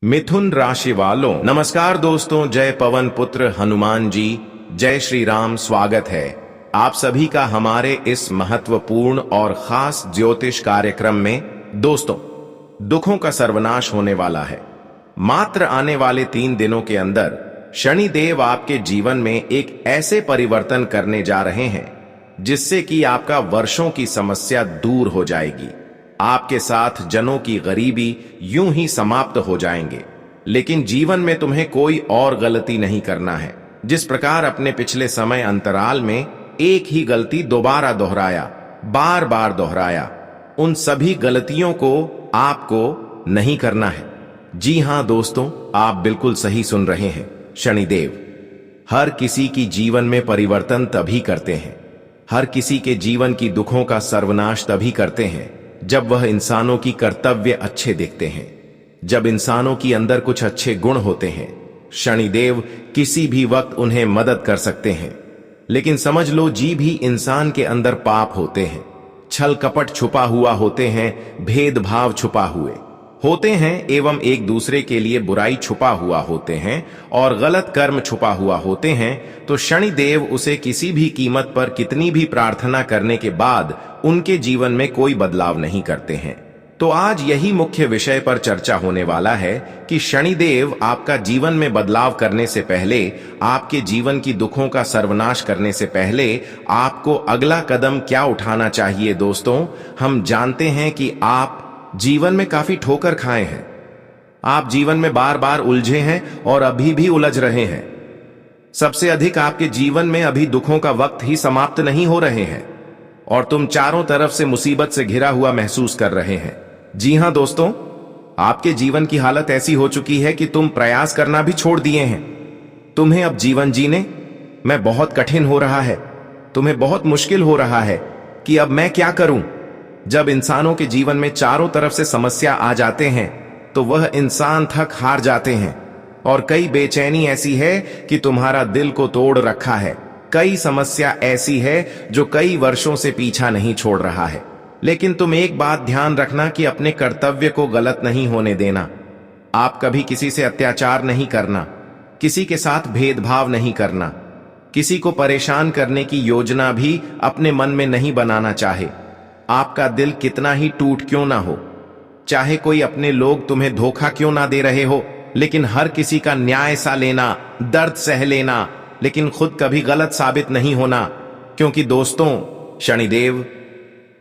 मिथुन राशि वालों नमस्कार दोस्तों, जय पवन पुत्र हनुमान जी, जय श्री राम। स्वागत है आप सभी का हमारे इस महत्वपूर्ण और खास ज्योतिष कार्यक्रम में। दोस्तों, दुखों का सर्वनाश होने वाला है। मात्र आने वाले 3 दिनों के अंदर शनिदेव आपके जीवन में एक ऐसे परिवर्तन करने जा रहे हैं जिससे कि आपका वर्षों की समस्या दूर हो जाएगी। आपके साथ जनों की गरीबी यूं ही समाप्त हो जाएंगे। लेकिन जीवन में तुम्हें कोई और गलती नहीं करना है। जिस प्रकार अपने पिछले समय अंतराल में एक ही गलती दोबारा दोहराया, बार बार दोहराया, उन सभी गलतियों को आपको नहीं करना है। जी हां दोस्तों, आप बिल्कुल सही सुन रहे हैं। शनिदेव हर किसी की जीवन में परिवर्तन तभी करते हैं, हर किसी के जीवन की दुखों का सर्वनाश तभी करते हैं जब वह इंसानों की कर्तव्य अच्छे देखते हैं, जब इंसानों की अंदर कुछ अच्छे गुण होते हैं। शनिदेव किसी भी वक्त उन्हें मदद कर सकते हैं। लेकिन समझ लो, जी भी इंसान के अंदर पाप होते हैं, छल कपट छुपा हुआ होते हैं, भेदभाव छुपा हुए होते हैं, एवं एक दूसरे के लिए बुराई छुपा हुआ होते हैं और गलत कर्म छुपा हुआ होते हैं। तो शनिदेव उसे किसी भी कीमत पर कितनी भी प्रार्थना करने के बाद उनके जीवन में कोई बदलाव नहीं करते हैं। तो आज यही मुख्य विषय पर चर्चा होने वाला है कि शनिदेव आपका जीवन में बदलाव करने से पहले, आपके जीवन की दुखों का सर्वनाश करने से पहले आपको अगला कदम क्या उठाना चाहिए। दोस्तों, हम जानते हैं कि आप जीवन में काफी ठोकर खाए हैं, आप जीवन में बार बार उलझे हैं और अभी भी उलझ रहे हैं। सबसे अधिक आपके जीवन में अभी दुखों का वक्त ही समाप्त नहीं हो रहे हैं और तुम चारों तरफ से मुसीबत से घिरा हुआ महसूस कर रहे हैं। जी हां दोस्तों, आपके जीवन की हालत ऐसी हो चुकी है कि तुम प्रयास करना भी छोड़ दिए हैं। तुम्हें अब जीवन जीने में बहुत कठिन हो रहा है, तुम्हें बहुत मुश्किल हो रहा है कि अब मैं क्या करूं। जब इंसानों के जीवन में चारों तरफ से समस्या आ जाते हैं तो वह इंसान थक हार जाते हैं और कई बेचैनी ऐसी है कि तुम्हारा दिल को तोड़ रखा है। कई समस्या ऐसी है जो कई वर्षों से पीछा नहीं छोड़ रहा है। लेकिन तुम एक बात ध्यान रखना कि अपने कर्तव्य को गलत नहीं होने देना। आप कभी किसी से अत्याचार नहीं करना, किसी के साथ भेदभाव नहीं करना, किसी को परेशान करने की योजना भी अपने मन में नहीं बनाना चाहे। आपका दिल कितना ही टूट क्यों ना हो, चाहे कोई अपने लोग तुम्हें धोखा क्यों ना दे रहे हो, लेकिन हर किसी का न्याय सा लेना, दर्द सह लेना, लेकिन खुद कभी गलत साबित नहीं होना। क्योंकि दोस्तों, शनिदेव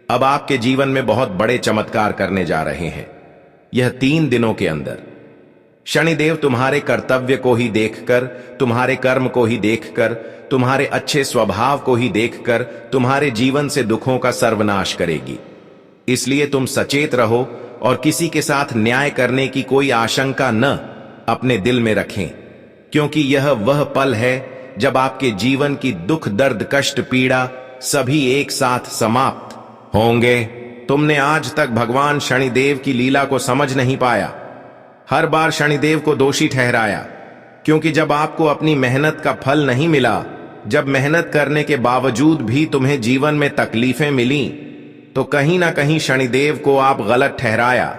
अब आपके जीवन में बहुत बड़े चमत्कार करने जा रहे हैं। यह 3 दिनों के अंदर शनिदेव तुम्हारे कर्तव्य को ही देखकर, तुम्हारे कर्म को ही देखकर, तुम्हारे अच्छे स्वभाव को ही देखकर तुम्हारे जीवन से दुखों का सर्वनाश करेगी। इसलिए तुम सचेत रहो और किसी के साथ न्याय करने की कोई आशंका न अपने दिल में रखें, क्योंकि यह वह पल है जब आपके जीवन की दुख, दर्द, कष्ट, पीड़ा सभी एक साथ समाप्त होंगे। तुमने आज तक भगवान शनिदेव की लीला को समझ नहीं पाया, हर बार शनिदेव को दोषी ठहराया, क्योंकि जब आपको अपनी मेहनत का फल नहीं मिला, जब मेहनत करने के बावजूद भी तुम्हें जीवन में तकलीफें मिली, तो कहीं ना कहीं शनिदेव को आप गलत ठहराया।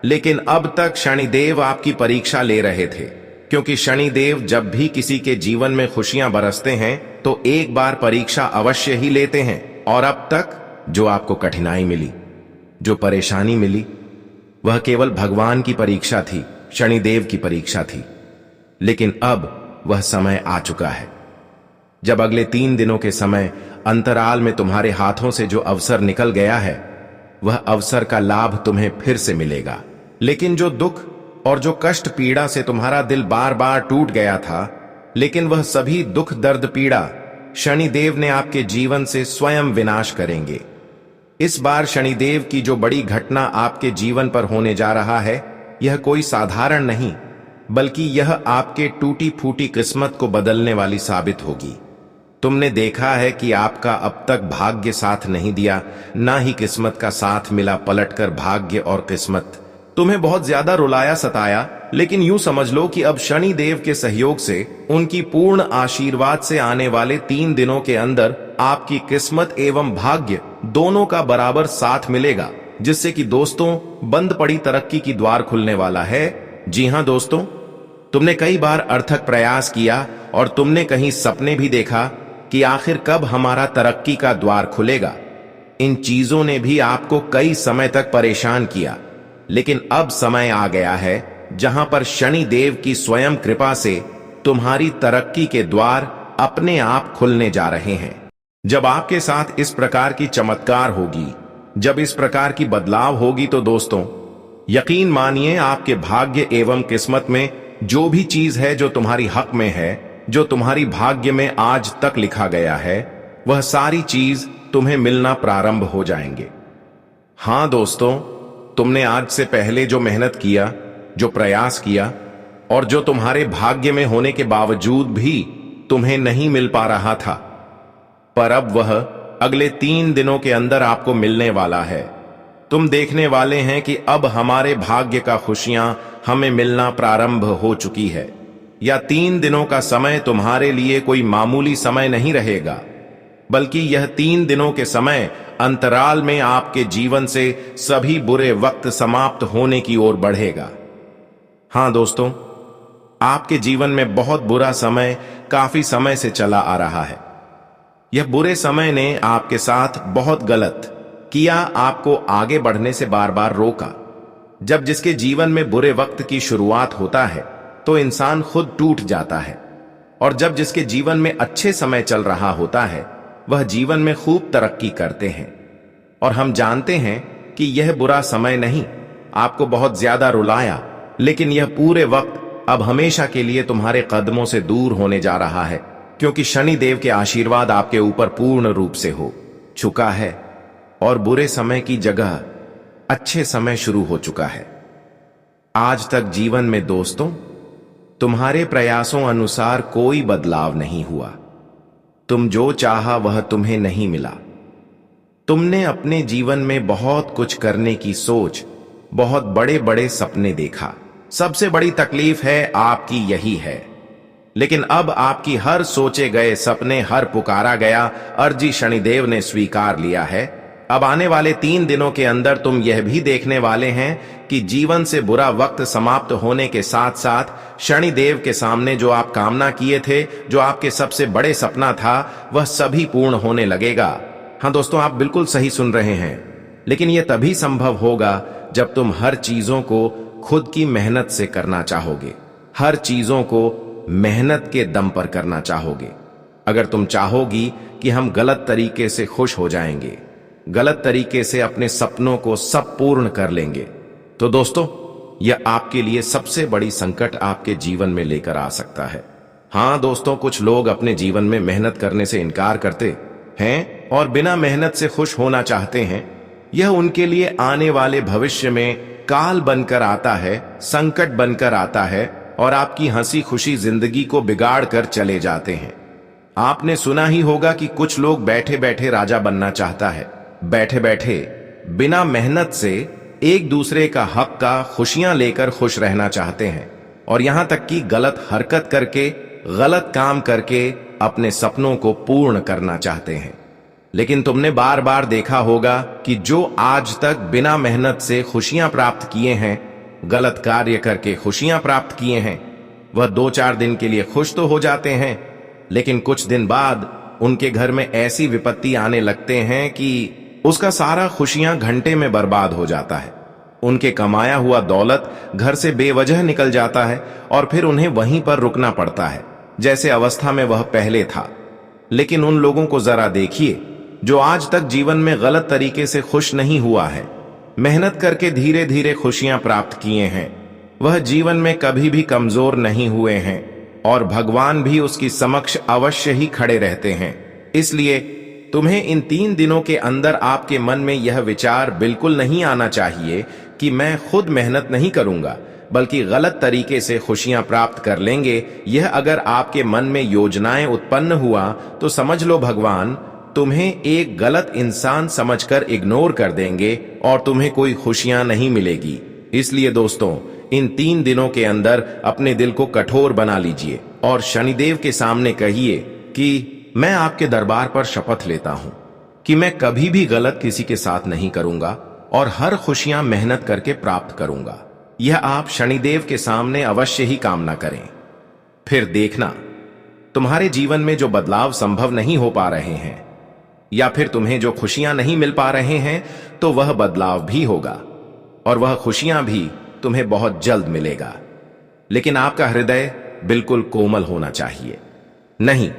लेकिन अब तक शनिदेव आपकी परीक्षा ले रहे थे, क्योंकि शनिदेव जब भी किसी के जीवन में खुशियां बरसते हैं तो एक बार परीक्षा अवश्य ही लेते हैं। और अब तक जो आपको कठिनाई मिली, जो परेशानी मिली, वह केवल भगवान की परीक्षा थी, शनिदेव की परीक्षा थी। लेकिन अब वह समय आ चुका है जब अगले 3 दिनों के समय अंतराल में तुम्हारे हाथों से जो अवसर निकल गया है, वह अवसर का लाभ तुम्हें फिर से मिलेगा। लेकिन जो दुख और जो कष्ट, पीड़ा से तुम्हारा दिल बार बार टूट गया था, लेकिन वह सभी दुख, दर्द, पीड़ा शनिदेव ने आपके जीवन से स्वयं विनाश करेंगे। इस बार शनिदेव की जो बड़ी घटना आपके जीवन पर होने जा रहा है, यह कोई साधारण नहीं, बल्कि यह आपके टूटी फूटी किस्मत को बदलने वाली साबित होगी। तुमने देखा है कि आपका अब तक भाग्य साथ नहीं दिया, ना ही किस्मत का साथ मिला। पलटकर भाग्य और किस्मत तुम्हें बहुत ज्यादा रुलाया, सताया। लेकिन यूं समझ लो कि अब शनि देव के सहयोग से, उनकी पूर्ण आशीर्वाद से आने वाले 3 दिनों के अंदर आपकी किस्मत एवं भाग्य दोनों का बराबर साथ मिलेगा, जिससे कि दोस्तों, बंद पड़ी तरक्की की द्वार खुलने वाला है जी हाँ दोस्तों, तुमने कई बार अर्थक प्रयास किया और तुमने कहीं सपने भी देखा कि आखिर कब हमारा तरक्की का द्वार खुलेगा। इन चीजों ने भी आपको कई समय तक परेशान किया, लेकिन अब समय आ गया है जहां पर शनि देव की स्वयं कृपा से तुम्हारी तरक्की के द्वार अपने आप खुलने जा रहे हैं। जब आपके साथ इस प्रकार की चमत्कार होगी, जब इस प्रकार की बदलाव होगी, तो दोस्तों यकीन मानिए आपके भाग्य एवं किस्मत में जो भी चीज है जो तुम्हारी हक में है, जो तुम्हारी भाग्य में आज तक लिखा गया है, वह सारी चीज तुम्हें मिलना प्रारंभ हो जाएंगे। हां दोस्तों, तुमने आज से पहले जो मेहनत किया, जो प्रयास किया और जो तुम्हारे भाग्य में होने के बावजूद भी तुम्हें नहीं मिल पा रहा था, पर अब वह अगले 3 दिनों के अंदर आपको मिलने वाला है। तुम देखने वाले हैं कि अब हमारे भाग्य का खुशियां हमें मिलना प्रारंभ हो चुकी है। या 3 दिनों का समय तुम्हारे लिए कोई मामूली समय नहीं रहेगा, बल्कि यह 3 दिनों के समय अंतराल में आपके जीवन से सभी बुरे वक्त समाप्त होने की ओर बढ़ेगा। हां दोस्तों, आपके जीवन में बहुत बुरा समय काफी समय से चला आ रहा है। यह बुरे समय ने आपके साथ बहुत गलत किया, आपको आगे बढ़ने से बार बार रोका। जब जिसके जीवन में बुरे वक्त की शुरुआत होता है तो इंसान खुद टूट जाता है, और जब जिसके जीवन में अच्छे समय चल रहा होता है वह जीवन में खूब तरक्की करते हैं। और हम जानते हैं कि यह बुरा समय नहीं आपको बहुत ज्यादा रुलाया, लेकिन यह पूरे वक्त अब हमेशा के लिए तुम्हारे कदमों से दूर होने जा रहा है, क्योंकि शनि देव के आशीर्वाद आपके ऊपर पूर्ण रूप से हो चुका है और बुरे समय की जगह अच्छे समय शुरू हो चुका है। आज तक जीवन में दोस्तों तुम्हारे प्रयासों अनुसार कोई बदलाव नहीं हुआ। तुम जो चाहा वह तुम्हें नहीं मिला। तुमने अपने जीवन में बहुत कुछ करने की सोच, बहुत बड़े बड़े सपने देखा। सबसे बड़ी तकलीफ है आपकी यही है, लेकिन अब आपकी हर सोचे गए सपने, हर पुकारा गया अर्जी शनिदेव ने स्वीकार लिया है। अब आने वाले 3 दिनों के अंदर तुम यह भी देखने वाले हैं कि जीवन से बुरा वक्त समाप्त होने के साथ साथ शनि देव के सामने जो आप कामना किए थे, जो आपके सबसे बड़े सपना था, वह सभी पूर्ण होने लगेगा। हाँ दोस्तों, आप बिल्कुल सही सुन रहे हैं, लेकिन यह तभी संभव होगा जब तुम हर चीजों को खुद की मेहनत से करना चाहोगे, हर चीजों को मेहनत के दम पर करना चाहोगे। अगर तुम चाहोगी कि हम गलत तरीके से खुश हो जाएंगे, गलत तरीके से अपने सपनों को सब पूर्ण कर लेंगे, तो दोस्तों यह आपके लिए सबसे बड़ी संकट आपके जीवन में लेकर आ सकता है। हां दोस्तों, कुछ लोग अपने जीवन में मेहनत करने से इनकार करते हैं और बिना मेहनत से खुश होना चाहते हैं। यह उनके लिए आने वाले भविष्य में काल बनकर आता है, संकट बनकर आता है और आपकी हंसी खुशी जिंदगी को बिगाड़ कर चले जाते हैं। आपने सुना ही होगा कि कुछ लोग बैठे बैठे राजा बनना चाहता है, बैठे बैठे बिना मेहनत से एक दूसरे का हक का खुशियां लेकर खुश रहना चाहते हैं, और यहां तक कि गलत हरकत करके, गलत काम करके अपने सपनों को पूर्ण करना चाहते हैं। लेकिन तुमने बार बार देखा होगा कि जो आज तक बिना मेहनत से खुशियां प्राप्त किए हैं, गलत कार्य करके खुशियां प्राप्त किए हैं, वह 2-4 दिन के लिए खुश तो हो जाते हैं, लेकिन कुछ दिन बाद उनके घर में ऐसी विपत्ति आने लगते हैं कि उसका सारा खुशियां घंटे में बर्बाद हो जाता है। उनके कमाया हुआ दौलत घर से बेवजह निकल जाता है और फिर उन्हें वहीं पर रुकना पड़ता है जैसे अवस्था में वह पहले था। लेकिन उन लोगों को जरा देखिए जो आज तक जीवन में गलत तरीके से खुश नहीं हुआ है, मेहनत करके धीरे धीरे खुशियां प्राप्त किए हैं, वह जीवन में कभी भी कमजोर नहीं हुए हैं और भगवान भी उसकी समक्ष अवश्य ही खड़े रहते हैं। इसलिए तुम्हें इन 3 दिनों के अंदर आपके मन में यह विचार बिल्कुल नहीं आना चाहिए कि मैं खुद मेहनत नहीं करूंगा, बल्कि गलत तरीके से खुशियां प्राप्त कर लेंगे। यह अगर आपके मन में योजनाएं उत्पन्न हुआ तो समझ लो भगवान तुम्हें एक गलत इंसान समझकर इग्नोर कर देंगे और तुम्हें कोई खुशियां नहीं मिलेगी। इसलिए दोस्तों, इन 3 दिनों के अंदर अपने दिल को कठोर बना लीजिए और शनिदेव के सामने कहिए कि मैं आपके दरबार पर शपथ लेता हूं कि मैं कभी भी गलत किसी के साथ नहीं करूंगा और हर खुशियां मेहनत करके प्राप्त करूंगा। यह आप शनिदेव के सामने अवश्य ही कामना करें। फिर देखना, तुम्हारे जीवन में जो बदलाव संभव नहीं हो पा रहे हैं या फिर तुम्हें जो खुशियां नहीं मिल पा रहे हैं, तो वह बदलाव भी होगा और वह खुशियां भी तुम्हें बहुत जल्द मिलेगा। लेकिन आपका हृदय बिल्कुल कोमल होना चाहिए। नहीं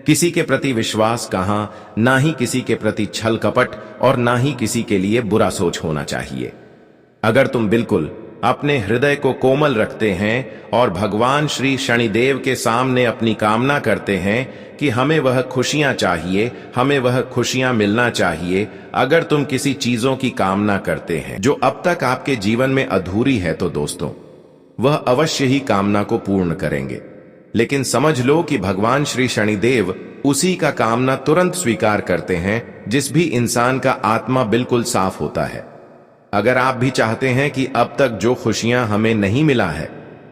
किसी के प्रति विश्वास कहां, ना ही किसी के प्रति छल कपट और ना ही किसी के लिए बुरा सोच होना चाहिए। अगर तुम बिल्कुल अपने हृदय को कोमल रखते हैं और भगवान श्री शनिदेव के सामने अपनी कामना करते हैं कि हमें वह खुशियां चाहिए, हमें वह खुशियां मिलना चाहिए, अगर तुम किसी चीजों की कामना करते हैं जो अब तक आपके जीवन में अधूरी है, तो दोस्तों वह अवश्य ही कामना को पूर्ण करेंगे। लेकिन समझ लो कि भगवान श्री शनिदेव उसी का कामना तुरंत स्वीकार करते हैं जिस भी इंसान का आत्मा बिल्कुल साफ होता है। अगर आप भी चाहते हैं कि अब तक जो खुशियां हमें नहीं मिला है,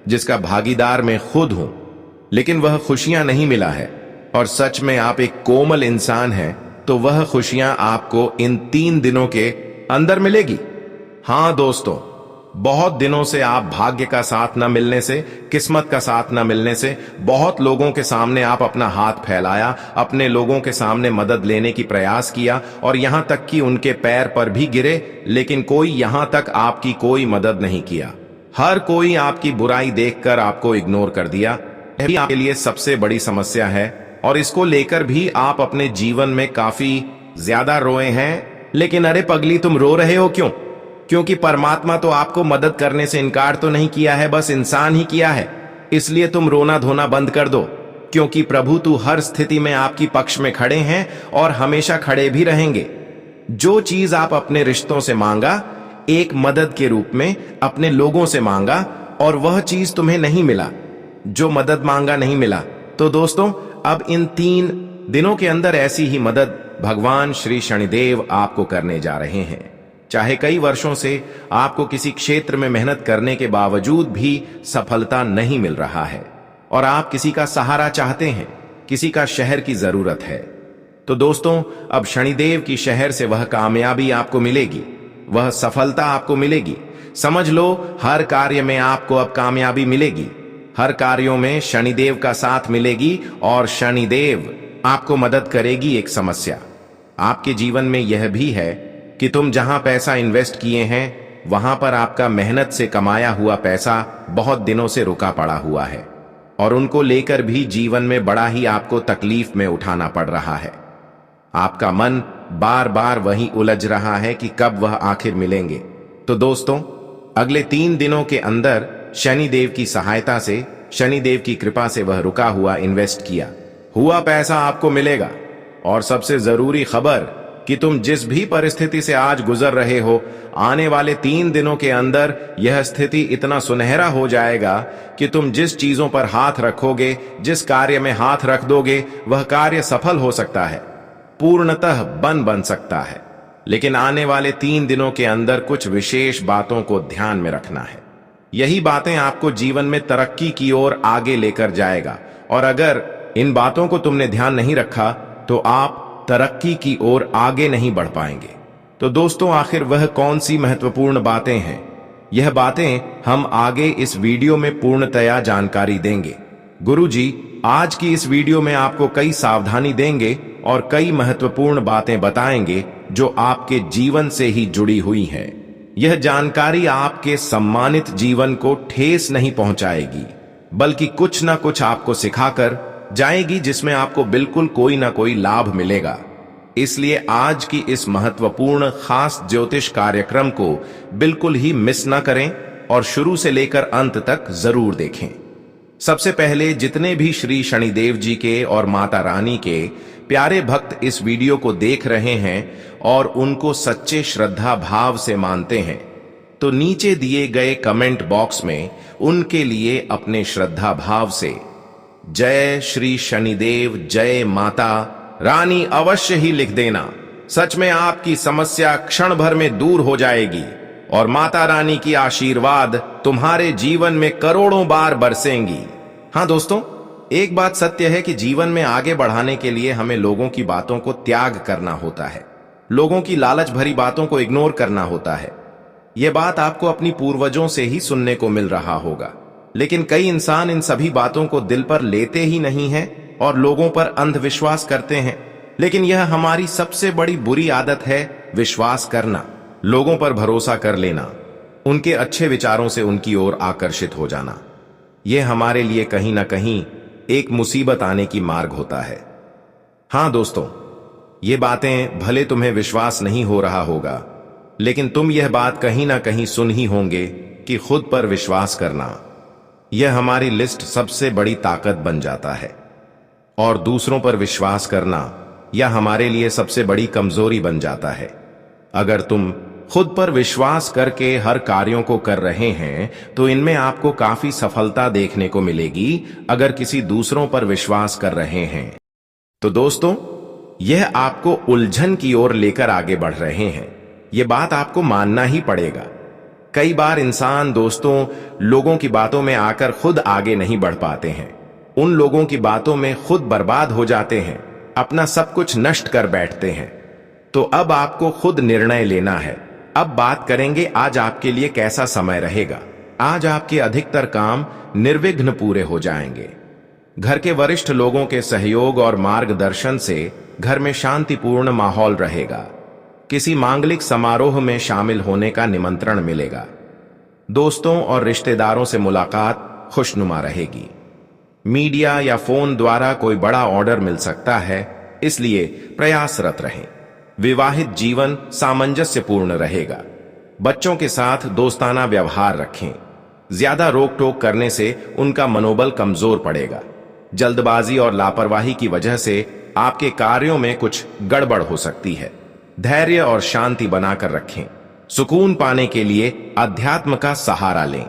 जिसका भागीदार मैं खुद हूं, लेकिन वह खुशियां नहीं मिला है और सच में आप एक कोमल इंसान हैं, तो वह खुशियां आपको इन 3 दिनों के अंदर मिलेगी। हां दोस्तों, बहुत दिनों से आप भाग्य का साथ न मिलने से, किस्मत का साथ न मिलने से, बहुत लोगों के सामने आप अपना हाथ फैलाया, अपने लोगों के सामने मदद लेने की प्रयास किया और यहां तक कि उनके पैर पर भी गिरे, लेकिन कोई यहां तक आपकी कोई मदद नहीं किया। हर कोई आपकी बुराई देखकर आपको इग्नोर कर दिया। यह भी आपके लिए सबसे बड़ी समस्या है और इसको लेकर भी आप अपने जीवन में काफी ज्यादा रोए हैं। लेकिन अरे पगली, तुम रो रहे हो क्यों? क्योंकि परमात्मा तो आपको मदद करने से इनकार तो नहीं किया है, बस इंसान ही किया है। इसलिए तुम रोना धोना बंद कर दो, क्योंकि प्रभु तू हर स्थिति में आपकी पक्ष में खड़े हैं और हमेशा खड़े भी रहेंगे। जो चीज आप अपने रिश्तों से मांगा, एक मदद के रूप में अपने लोगों से मांगा और वह चीज तुम्हें नहीं मिला, जो मदद मांगा नहीं मिला, तो दोस्तों अब इन 3 दिनों के अंदर ऐसी ही मदद भगवान श्री शनिदेव आपको करने जा रहे हैं। चाहे कई वर्षों से आपको किसी क्षेत्र में मेहनत करने के बावजूद भी सफलता नहीं मिल रहा है और आप किसी का सहारा चाहते हैं, किसी का शहर की जरूरत है, तो दोस्तों अब शनिदेव की शहर से वह कामयाबी आपको मिलेगी, वह सफलता आपको मिलेगी। समझ लो, हर कार्य में आपको अब कामयाबी मिलेगी, हर कार्यों में शनिदेव का साथ मिलेगी और शनिदेव आपको मदद करेगी। एक समस्या आपके जीवन में यह भी है कि तुम जहां पैसा इन्वेस्ट किए हैं, वहां पर आपका मेहनत से कमाया हुआ पैसा बहुत दिनों से रुका पड़ा हुआ है और उनको लेकर भी जीवन में बड़ा ही आपको तकलीफ में उठाना पड़ रहा है। आपका मन बार बार वहीं उलझ रहा है कि कब वह आखिर मिलेंगे। तो दोस्तों अगले 3 दिनों के अंदर शनिदेव की सहायता से, शनिदेव की कृपा से वह रुका हुआ इन्वेस्ट किया हुआ पैसा आपको मिलेगा। और सबसे जरूरी खबर कि तुम जिस भी परिस्थिति से आज गुजर रहे हो, आने वाले 3 दिनों के अंदर यह स्थिति इतना सुनहरा हो जाएगा कि तुम जिस चीजों पर हाथ रखोगे, जिस कार्य में हाथ रख दोगे, वह कार्य सफल हो सकता है, पूर्णतः बन सकता है। लेकिन आने वाले 3 दिनों के अंदर कुछ विशेष बातों को ध्यान में रखना है। यही बातें आपको जीवन में तरक्की की ओर आगे लेकर जाएगा और अगर इन बातों को तुमने ध्यान नहीं रखा तो आप तरक्की की ओर आगे नहीं बढ़ पाएंगे। तो दोस्तों आखिर वह कौन सी महत्वपूर्ण बातें हैं? यह बातें हम आगे इस वीडियो में पूर्णतया जानकारी देंगे। गुरुजी आज की इस वीडियो में आपको कई सावधानी देंगे और कई महत्वपूर्ण बातें बताएंगे जो आपके जीवन से ही जुड़ी हुई हैं। यह जानकारी आपके सम्मानित जीवन को ठेस नहीं पहुंचाएगी, बल्कि कुछ ना कुछ आपको सिखाकर जाएगी, जिसमें आपको बिल्कुल कोई ना कोई लाभ मिलेगा। इसलिए आज की इस महत्वपूर्ण खास ज्योतिष कार्यक्रम को बिल्कुल ही मिस ना करें और शुरू से लेकर अंत तक जरूर देखें। सबसे पहले जितने भी श्री शनिदेव जी के और माता रानी के प्यारे भक्त इस वीडियो को देख रहे हैं और उनको सच्चे श्रद्धा भाव से मानते हैं, तो नीचे दिए गए कमेंट बॉक्स में उनके लिए अपने श्रद्धा भाव से जय श्री शनिदेव, जय माता रानी अवश्य ही लिख देना। सच में आपकी समस्या क्षण भर में दूर हो जाएगी और माता रानी की आशीर्वाद तुम्हारे जीवन में करोड़ों बार बरसेंगी। हाँ दोस्तों, एक बात सत्य है कि जीवन में आगे बढ़ाने के लिए हमें लोगों की बातों को त्याग करना होता है, लोगों की लालच भरी बातों को इग्नोर करना होता है। ये बात आपको अपनी पूर्वजों से ही सुनने को मिल रहा होगा, लेकिन कई इंसान इन सभी बातों को दिल पर लेते ही नहीं हैं और लोगों पर अंधविश्वास करते हैं। लेकिन यह हमारी सबसे बड़ी बुरी आदत है, विश्वास करना, लोगों पर भरोसा कर लेना, उनके अच्छे विचारों से उनकी ओर आकर्षित हो जाना। यह हमारे लिए कहीं ना कहीं एक मुसीबत आने की मार्ग होता है। हां दोस्तों, ये बातें भले तुम्हें विश्वास नहीं हो रहा होगा, लेकिन तुम यह बात कहीं ना कहीं सुन ही होंगे कि खुद पर विश्वास करना यह हमारी लिस्ट सबसे बड़ी ताकत बन जाता है और दूसरों पर विश्वास करना यह हमारे लिए सबसे बड़ी कमजोरी बन जाता है। अगर तुम खुद पर विश्वास करके हर कार्यों को कर रहे हैं तो इनमें आपको काफी सफलता देखने को मिलेगी। अगर किसी दूसरों पर विश्वास कर रहे हैं तो दोस्तों, यह आपको उलझन की ओर लेकर आगे बढ़ रहे हैं। यह बात आपको मानना ही पड़ेगा। कई बार इंसान दोस्तों, लोगों की बातों में आकर खुद आगे नहीं बढ़ पाते हैं, उन लोगों की बातों में खुद बर्बाद हो जाते हैं, अपना सब कुछ नष्ट कर बैठते हैं। तो अब आपको खुद निर्णय लेना है। अब बात करेंगे आज आपके लिए कैसा समय रहेगा। आज आपके अधिकतर काम निर्विघ्न पूरे हो जाएंगे। घर के वरिष्ठ लोगों के सहयोग और मार्गदर्शन से घर में शांतिपूर्ण माहौल रहेगा। किसी मांगलिक समारोह में शामिल होने का निमंत्रण मिलेगा। दोस्तों और रिश्तेदारों से मुलाकात खुशनुमा रहेगी। मीडिया या फोन द्वारा कोई बड़ा ऑर्डर मिल सकता है, इसलिए प्रयासरत रहें। विवाहित जीवन सामंजस्यपूर्ण रहेगा। बच्चों के साथ दोस्ताना व्यवहार रखें। ज्यादा रोक टोक करने से उनका मनोबल कमजोर पड़ेगा। जल्दबाजी और लापरवाही की वजह से आपके कार्यों में कुछ गड़बड़ हो सकती है। धैर्य और शांति बनाकर रखें। सुकून पाने के लिए अध्यात्म का सहारा लें।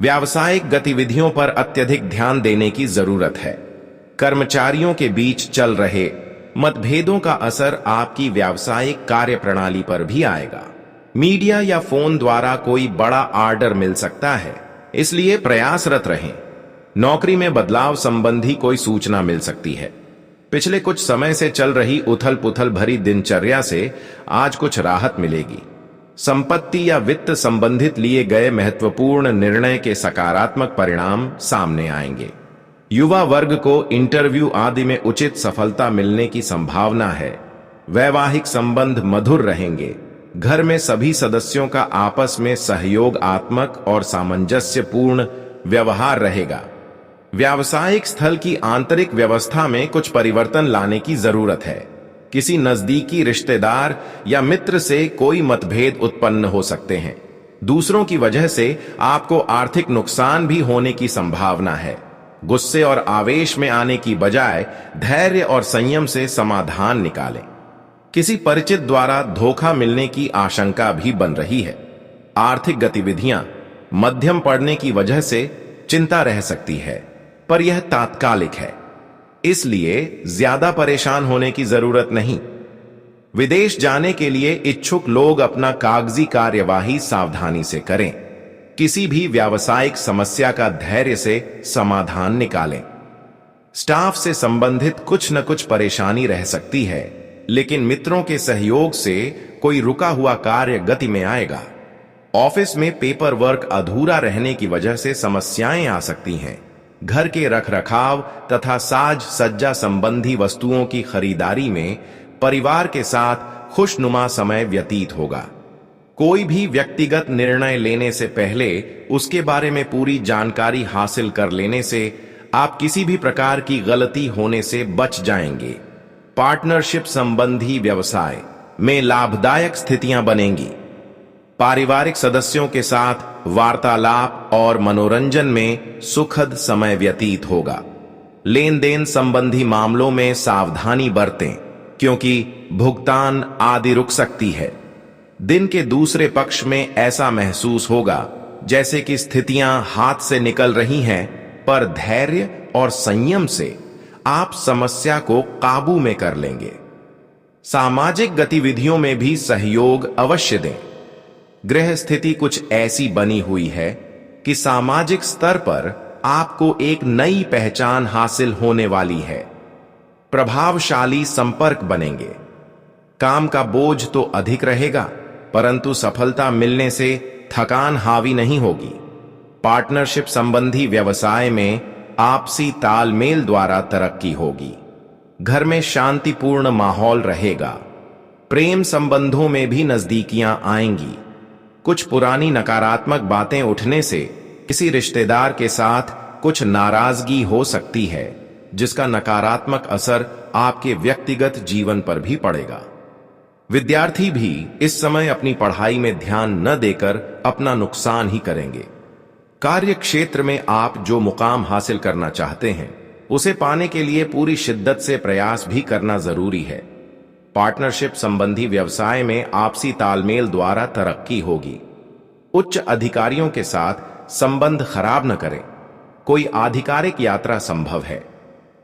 व्यावसायिक गतिविधियों पर अत्यधिक ध्यान देने की जरूरत है। कर्मचारियों के बीच चल रहे मतभेदों का असर आपकी व्यावसायिक कार्यप्रणाली पर भी आएगा। मीडिया या फोन द्वारा कोई बड़ा ऑर्डर मिल सकता है, इसलिए प्रयासरत रहें। नौकरी में बदलाव संबंधी कोई सूचना मिल सकती है। पिछले कुछ समय से चल रही उथल पुथल भरी दिनचर्या से आज कुछ राहत मिलेगी। संपत्ति या वित्त संबंधित लिए गए महत्वपूर्ण निर्णय के सकारात्मक परिणाम सामने आएंगे। युवा वर्ग को इंटरव्यू आदि में उचित सफलता मिलने की संभावना है। वैवाहिक संबंध मधुर रहेंगे। घर में सभी सदस्यों का आपस में सहयोगात्मक और सामंजस्यपूर्ण व्यवहार रहेगा। व्यावसायिक स्थल की आंतरिक व्यवस्था में कुछ परिवर्तन लाने की जरूरत है। किसी नजदीकी रिश्तेदार या मित्र से कोई मतभेद उत्पन्न हो सकते हैं। दूसरों की वजह से आपको आर्थिक नुकसान भी होने की संभावना है। गुस्से और आवेश में आने की बजाय धैर्य और संयम से समाधान निकालें। किसी परिचित द्वारा धोखा मिलने की आशंका भी बन रही है। आर्थिक गतिविधियां मध्यम पड़ने की वजह से चिंता रह सकती है, पर यह तात्कालिक है, इसलिए ज्यादा परेशान होने की जरूरत नहीं। विदेश जाने के लिए इच्छुक लोग अपना कागजी कार्यवाही सावधानी से करें। किसी भी व्यावसायिक समस्या का धैर्य से समाधान निकालें। स्टाफ से संबंधित कुछ न कुछ परेशानी रह सकती है, लेकिन मित्रों के सहयोग से कोई रुका हुआ कार्य गति में आएगा। ऑफिस में पेपर वर्क अधूरा रहने की वजह से समस्याएं आ सकती हैं। घर के रखरखाव तथा साज सज्जा संबंधी वस्तुओं की खरीदारी में परिवार के साथ खुशनुमा समय व्यतीत होगा। कोई भी व्यक्तिगत निर्णय लेने से पहले उसके बारे में पूरी जानकारी हासिल कर लेने से आप किसी भी प्रकार की गलती होने से बच जाएंगे। पार्टनरशिप संबंधी व्यवसाय में लाभदायक स्थितियां बनेंगी। पारिवारिक सदस्यों के साथ वार्तालाप और मनोरंजन में सुखद समय व्यतीत होगा। लेन देन संबंधी मामलों में सावधानी बरतें, क्योंकि भुगतान आदि रुक सकती है। दिन के दूसरे पक्ष में ऐसा महसूस होगा जैसे कि स्थितियां हाथ से निकल रही हैं, पर धैर्य और संयम से आप समस्या को काबू में कर लेंगे। सामाजिक गतिविधियों में भी सहयोग अवश्य दें। गृह स्थिति कुछ ऐसी बनी हुई है कि सामाजिक स्तर पर आपको एक नई पहचान हासिल होने वाली है। प्रभावशाली संपर्क बनेंगे। काम का बोझ तो अधिक रहेगा, परंतु सफलता मिलने से थकान हावी नहीं होगी। पार्टनरशिप संबंधी व्यवसाय में आपसी तालमेल द्वारा तरक्की होगी। घर में शांतिपूर्ण माहौल रहेगा। प्रेम संबंधों में भी नजदीकियां आएंगी। कुछ पुरानी नकारात्मक बातें उठने से किसी रिश्तेदार के साथ कुछ नाराजगी हो सकती है, जिसका नकारात्मक असर आपके व्यक्तिगत जीवन पर भी पड़ेगा। विद्यार्थी भी इस समय अपनी पढ़ाई में ध्यान न देकर अपना नुकसान ही करेंगे। कार्य क्षेत्र में आप जो मुकाम हासिल करना चाहते हैं, उसे पाने के लिए पूरी शिद्दत से प्रयास भी करना जरूरी है। पार्टनरशिप संबंधी व्यवसाय में आपसी तालमेल द्वारा तरक्की होगी। उच्च अधिकारियों के साथ संबंध खराब न करें। कोई आधिकारिक यात्रा संभव है।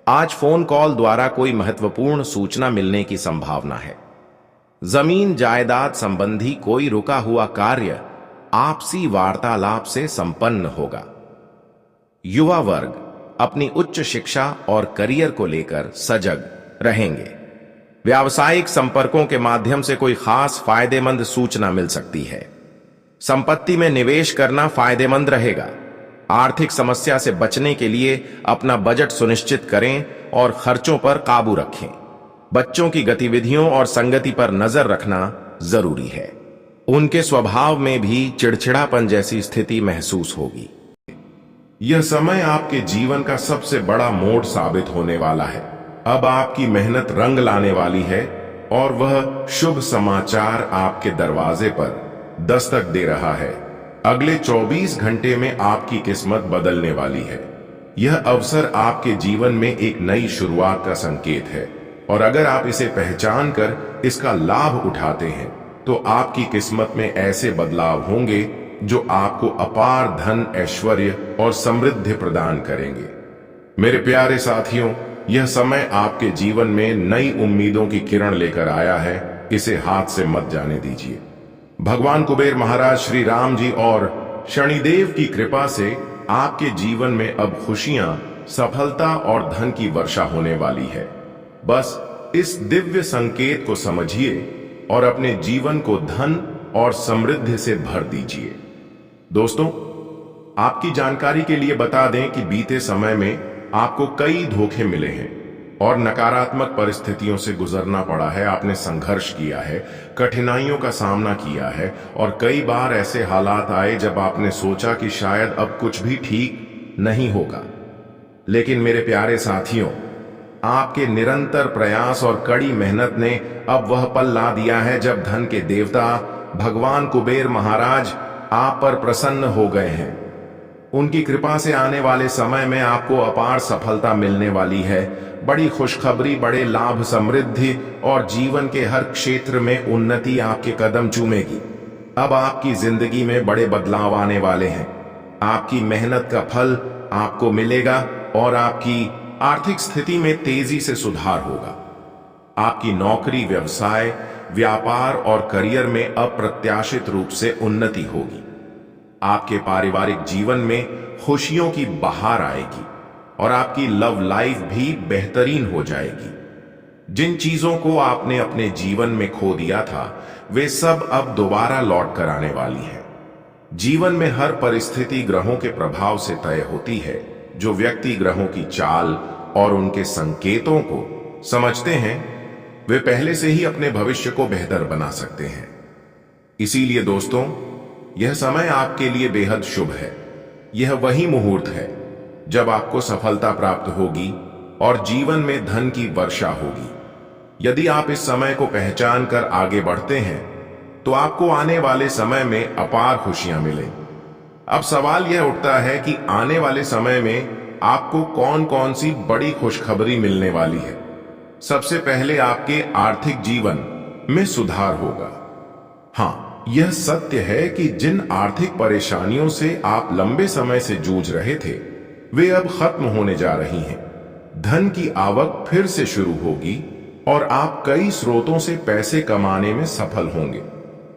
आज फोन कॉल द्वारा कोई महत्वपूर्ण सूचना मिलने की संभावना है। जमीन जायदाद संबंधी कोई रुका हुआ कार्य आपसी वार्तालाप से संपन्न होगा। युवा वर्ग अपनी उच्च शिक्षा और करियर को लेकर सजग रहेंगे। व्यावसायिक संपर्कों के माध्यम से कोई खास फायदेमंद सूचना मिल सकती है। संपत्ति में निवेश करना फायदेमंद रहेगा। आर्थिक समस्या से बचने के लिए अपना बजट सुनिश्चित करें और खर्चों पर काबू रखें। बच्चों की गतिविधियों और संगति पर नजर रखना जरूरी है। उनके स्वभाव में भी चिड़चिड़ापन जैसी स्थिति महसूस होगी। यह समय आपके जीवन का सबसे बड़ा मोड़ साबित होने वाला है। अब आपकी मेहनत रंग लाने वाली है और वह शुभ समाचार आपके दरवाजे पर दस्तक दे रहा है। अगले 24 घंटे में आपकी किस्मत बदलने वाली है। यह अवसर आपके जीवन में एक नई शुरुआत का संकेत है और अगर आप इसे पहचान कर इसका लाभ उठाते हैं तो आपकी किस्मत में ऐसे बदलाव होंगे जो आपको अपार धन, ऐश्वर्य और समृद्धि प्रदान करेंगे। मेरे प्यारे साथियों, यह समय आपके जीवन में नई उम्मीदों की किरण लेकर आया है। इसे हाथ से मत जाने दीजिए। भगवान कुबेर महाराज श्री राम जी और शनिदेव की कृपा से आपके जीवन में अब खुशियां, सफलता और धन की वर्षा होने वाली है। बस इस दिव्य संकेत को समझिए और अपने जीवन को धन और समृद्धि से भर दीजिए। दोस्तों, आपकी जानकारी के लिए बता दें कि बीते समय में आपको कई धोखे मिले हैं और नकारात्मक परिस्थितियों से गुजरना पड़ा है। आपने संघर्ष किया है, कठिनाइयों का सामना किया है और कई बार ऐसे हालात आए जब आपने सोचा कि शायद अब कुछ भी ठीक नहीं होगा। लेकिन मेरे प्यारे साथियों, आपके निरंतर प्रयास और कड़ी मेहनत ने अब वह पल ला दिया है जब धन के देवता भगवान कुबेर महाराज आप पर प्रसन्न हो गए हैं। उनकी कृपा से आने वाले समय में आपको अपार सफलता मिलने वाली है। बड़ी खुशखबरी, बड़े लाभ, समृद्धि और जीवन के हर क्षेत्र में उन्नति आपके कदम चूमेगी। अब आपकी जिंदगी में बड़े बदलाव आने वाले हैं। आपकी मेहनत का फल आपको मिलेगा और आपकी आर्थिक स्थिति में तेजी से सुधार होगा। आपकी नौकरी, व्यवसाय, व्यापार और करियर में अप्रत्याशित रूप से उन्नति होगी। आपके पारिवारिक जीवन में खुशियों की बहार आएगी और आपकी लव लाइफ भी बेहतरीन हो जाएगी। जिन चीजों को आपने अपने जीवन में खो दिया था, वे सब अब दोबारा लौट कर आने वाली है। जीवन में हर परिस्थिति ग्रहों के प्रभाव से तय होती है। जो व्यक्ति ग्रहों की चाल और उनके संकेतों को समझते हैं, वे पहले से ही अपने भविष्य को बेहतर बना सकते हैं। इसीलिए दोस्तों, यह समय आपके लिए बेहद शुभ है। यह वही मुहूर्त है जब आपको सफलता प्राप्त होगी और जीवन में धन की वर्षा होगी। यदि आप इस समय को पहचान कर आगे बढ़ते हैं तो आपको आने वाले समय में अपार खुशियां मिलें। अब सवाल यह उठता है कि आने वाले समय में आपको कौन कौन सी बड़ी खुशखबरी मिलने वाली है। सबसे पहले आपके आर्थिक जीवन में सुधार होगा। हाँ, यह सत्य है कि जिन आर्थिक परेशानियों से आप लंबे समय से जूझ रहे थे, वे अब खत्म होने जा रही हैं। धन की आवक फिर से शुरू होगी और आप कई स्रोतों से पैसे कमाने में सफल होंगे।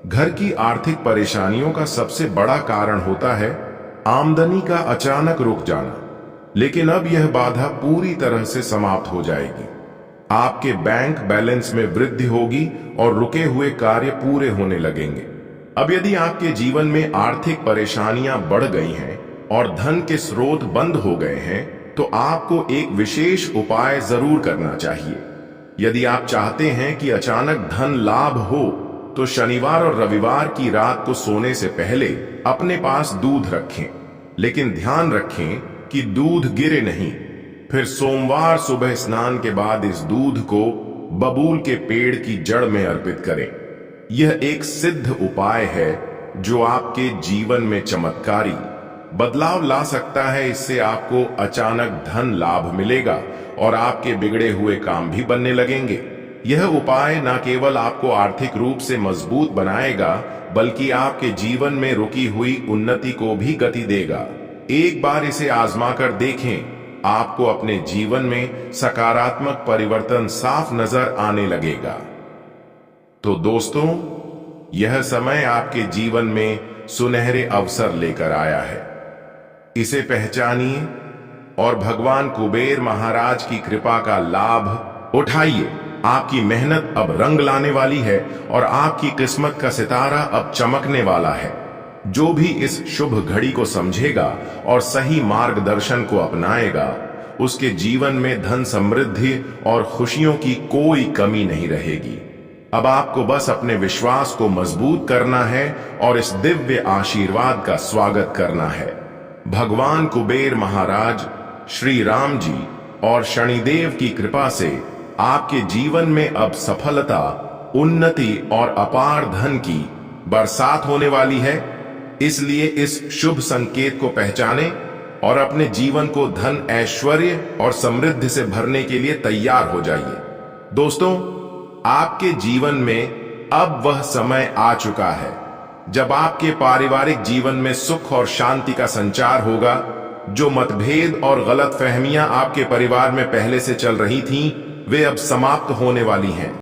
घर की आर्थिक परेशानियों का सबसे बड़ा कारण होता है आमदनी का अचानक रुक जाना, लेकिन अब यह बाधा पूरी तरह से समाप्त हो जाएगी। आपके बैंक बैलेंस में वृद्धि होगी और रुके हुए कार्य पूरे होने लगेंगे। अब यदि आपके जीवन में आर्थिक परेशानियां बढ़ गई हैं और धन के स्रोत बंद हो गए हैं, तो आपको एक विशेष उपाय जरूर करना चाहिए। यदि आप चाहते हैं कि अचानक धन लाभ हो, तो शनिवार और रविवार की रात को सोने से पहले अपने पास दूध रखें, लेकिन ध्यान रखें कि दूध गिरे नहीं। फिर सोमवार सुबह स्नान के बाद इस दूध को बबूल के पेड़ की जड़ में अर्पित करें। यह एक सिद्ध उपाय है जो आपके जीवन में चमत्कारी बदलाव ला सकता है। इससे आपको अचानक धन लाभ मिलेगा और आपके बिगड़े हुए काम भी बनने लगेंगे। यह उपाय न केवल आपको आर्थिक रूप से मजबूत बनाएगा, बल्कि आपके जीवन में रुकी हुई उन्नति को भी गति देगा। एक बार इसे आजमा कर देखें, आपको अपने जीवन में सकारात्मक परिवर्तन साफ नजर आने लगेगा। तो दोस्तों, यह समय आपके जीवन में सुनहरे अवसर लेकर आया है। इसे पहचानिए और भगवान कुबेर महाराज की कृपा का लाभ उठाइए। आपकी मेहनत अब रंग लाने वाली है और आपकी किस्मत का सितारा अब चमकने वाला है। जो भी इस शुभ घड़ी को समझेगा और सही मार्गदर्शन को अपनाएगा, उसके जीवन में धन, समृद्धि और खुशियों की कोई कमी नहीं रहेगी। अब आपको बस अपने विश्वास को मजबूत करना है और इस दिव्य आशीर्वाद का स्वागत करना है। भगवान कुबेर महाराज, श्री राम जी और शनिदेव की कृपा से आपके जीवन में अब सफलता, उन्नति और अपार धन की बरसात होने वाली है। इसलिए इस शुभ संकेत को पहचानें और अपने जीवन को धन, ऐश्वर्य और समृद्धि से भरने के लिए तैयार हो जाइए। दोस्तों, आपके जीवन में अब वह समय आ चुका है जब आपके पारिवारिक जीवन में सुख और शांति का संचार होगा। जो मतभेद और गलतफहमियां आपके परिवार में पहले से चल रही थीं, वे अब समाप्त होने वाली हैं।